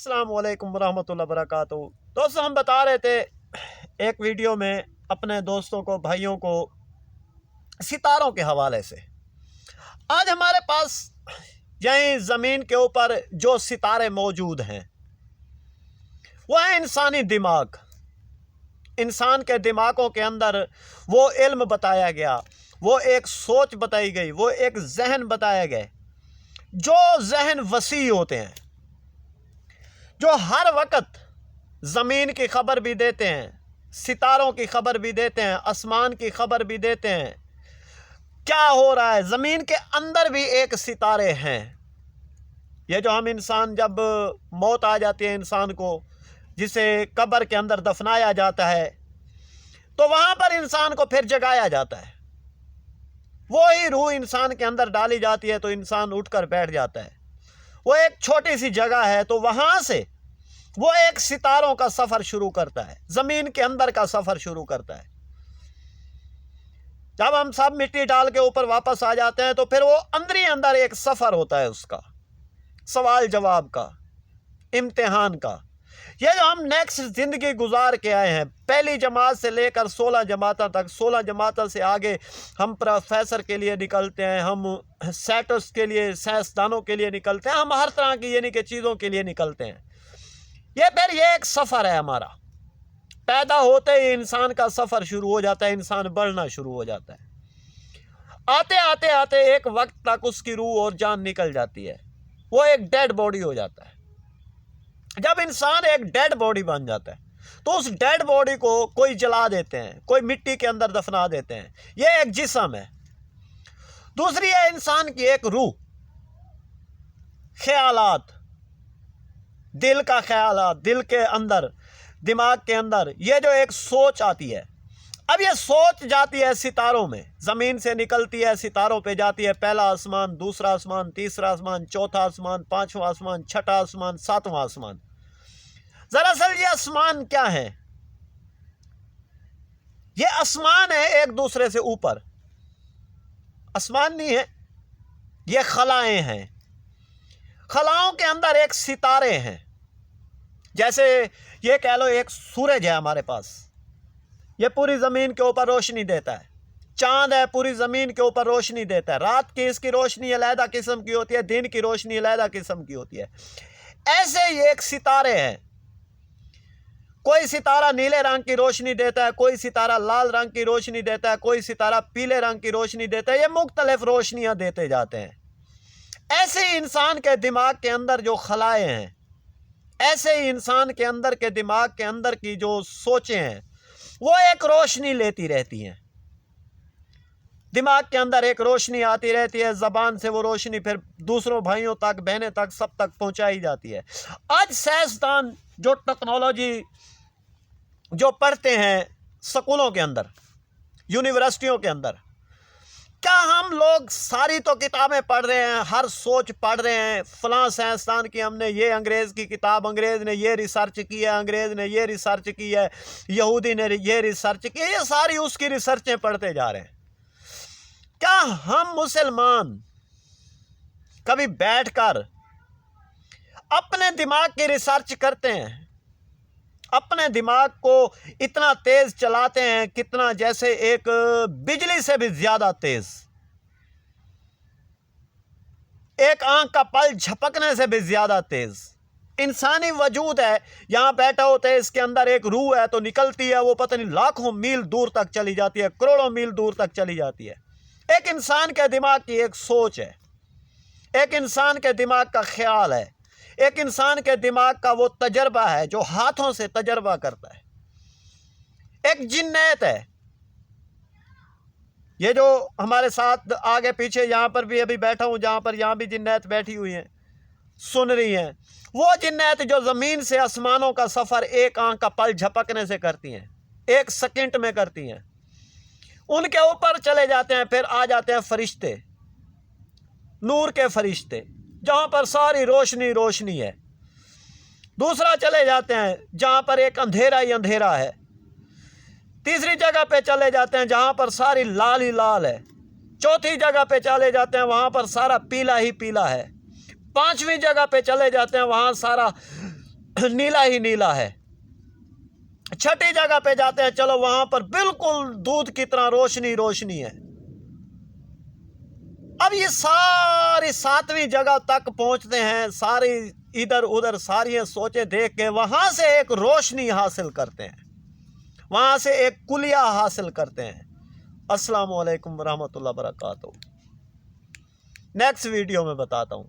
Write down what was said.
अस्सलाम वालेकुम वरहमतुल्लाहि वबरकातुहू। दोस्तों, हम बता रहे थे एक वीडियो में अपने दोस्तों को, भाइयों को, सितारों के हवाले से। आज हमारे पास यहीं ज़मीन के ऊपर जो सितारे मौजूद हैं वो है इंसानी दिमाग। इंसान के दिमागों के अंदर वो इल्म बताया गया, वो एक सोच बताई गई, वो एक जहन बताया गया, जो जहन वसी होते हैं, जो हर वक्त ज़मीन की खबर भी देते हैं, सितारों की खबर भी देते हैं, आसमान की खबर भी देते हैं क्या हो रहा है। ज़मीन के अंदर भी एक सितारे हैं। ये जो हम इंसान, जब मौत आ जाती है इंसान को, जिसे कब्र के अंदर दफनाया जाता है, तो वहाँ पर इंसान को फिर जगाया जाता है। वो ही रूह इंसान के अंदर डाली जाती है तो इंसान उठकर बैठ जाता है। वो एक छोटी सी जगह है, तो वहाँ से वो एक सितारों का सफ़र शुरू करता है, ज़मीन के अंदर का सफ़र शुरू करता है। जब हम सब मिट्टी डाल के ऊपर वापस आ जाते हैं तो फिर वो अंदर ही अंदर एक सफ़र होता है, उसका सवाल जवाब का, इम्तिहान का। ये जो हम नेक्स्ट ज़िंदगी गुजार के आए हैं, पहली जमात से लेकर 16 जमातों तक, 16 जमातों से आगे हम प्रोफेसर के लिए निकलते हैं, हम सेटर्स के लिए, साइंसदानों के लिए निकलते हैं, हम हर तरह की यानी कि चीज़ों के लिए निकलते हैं। ये एक सफ़र है हमारा। पैदा होते ही इंसान का सफ़र शुरू हो जाता है, इंसान बढ़ना शुरू हो जाता है। आते आते आते एक वक्त तक उसकी रूह और जान निकल जाती है, वो एक डेड बॉडी हो जाता है। जब इंसान एक डेड बॉडी बन जाता है तो उस डेड बॉडी को कोई जला देते हैं, कोई मिट्टी के अंदर दफना देते हैं। ये एक जिस्म है। दूसरी है इंसान की एक रूह, ख्यालात, दिल का ख्यालात, दिल के अंदर, दिमाग के अंदर ये जो एक सोच आती है। अब ये सोच जाती है सितारों में, ज़मीन से निकलती है, सितारों पे जाती है। पहला आसमान, दूसरा आसमान, तीसरा आसमान, चौथा आसमान, पांचवा आसमान, छठा आसमान, सातवां आसमान। दरअसल ये आसमान क्या है? ये आसमान है एक दूसरे से ऊपर। आसमान नहीं है, ये खलाएं हैं। खलाओं के अंदर एक सितारे हैं। जैसे ये कह लो एक सूरज है हमारे पास, ये पूरी ज़मीन के ऊपर रोशनी देता है। चांद है, पूरी ज़मीन के ऊपर रोशनी देता है। रात की इसकी रोशनी अलहदा किस्म की होती है, दिन की रोशनी अलहदा किस्म की होती है। ऐसे ही एक सितारे हैं। कोई सितारा नीले रंग की रोशनी देता है, कोई सितारा लाल रंग की रोशनी देता है, कोई सितारा पीले रंग की रोशनी देता है। ये मुख्तलिफ रोशनियाँ देते जाते हैं। ऐसे ही इंसान के दिमाग के अंदर जो खलाएँ हैं, ऐसे ही इंसान के अंदर के दिमाग के अंदर की जो सोचें हैं, वो एक रोशनी लेती रहती हैं। दिमाग के अंदर एक रोशनी आती रहती है, ज़बान से वो रोशनी फिर दूसरों भाइयों तक, बहनें तक, सब तक पहुंचाई जाती है। आज साइंसदान जो टेक्नोलॉजी जो पढ़ते हैं स्कूलों के अंदर, यूनिवर्सिटियों के अंदर, क्या हम लोग सारी तो किताबें पढ़ रहे हैं, हर सोच पढ़ रहे हैं, फलां साइंसदान की हमने ये अंग्रेज़ की किताब, अंग्रेज़ ने ये रिसर्च की है, अंग्रेज़ ने ये रिसर्च की है, यहूदी ने ये रिसर्च की है, ये सारी उसकी रिसर्चें पढ़ते जा रहे हैं। क्या हम मुसलमान कभी बैठकर अपने दिमाग की रिसर्च करते हैं? अपने दिमाग को इतना तेज चलाते हैं, कितना, जैसे एक बिजली से भी ज्यादा तेज, एक आंख का पल झपकने से भी ज्यादा तेज। इंसानी वजूद है, यहां बैठा होता है, इसके अंदर एक रूह है, तो निकलती है वो पता नहीं लाखों मील दूर तक चली जाती है, करोड़ों मील दूर तक चली जाती है। एक इंसान के दिमाग की एक सोच है, एक इंसान के दिमाग का ख्याल है, एक इंसान के दिमाग का वो तजर्बा है जो हाथों से तजर्बा करता है। एक जिन्नत है। ये जो हमारे साथ आगे पीछे यहाँ पर भी अभी बैठा हूँ, जहाँ पर यहाँ भी जिन्नत बैठी हुई हैं, सुन रही हैं, वो जिन्नत जो ज़मीन से आसमानों का सफ़र एक आंख का पल झपकने से करती हैं, एक सेकंड में करती हैं। उनके ऊपर चले जाते हैं, फिर आ जाते हैं फरिश्ते, नूर के फरिश्ते, जहाँ पर सारी रोशनी रोशनी है। दूसरा चले जाते हैं जहाँ पर एक अंधेरा ही अंधेरा है। तीसरी जगह पे चले जाते हैं जहाँ पर सारी लाल ही लाल है। चौथी जगह पे चले जाते हैं वहाँ पर सारा पीला ही पीला है। पांचवी जगह पे चले जाते हैं वहाँ सारा نیلا ہی نیلا ہے۔ چھٹی جگہ پہ جاتے ہیں، چلو وہاں پر بالکل دودھ کی طرح روشنی روشنی ہے۔ اب یہ ساری 7ویں جگہ تک پہنچتے ہیں، ساری ادھر ادھر ساری سوچیں دیکھ کے وہاں سے ایک روشنی حاصل کرتے ہیں، وہاں سے ایک کلیہ حاصل کرتے ہیں۔ السلام علیکم ورحمۃ اللہ وبرکاتہ۔ نیکسٹ ویڈیو میں بتاتا ہوں۔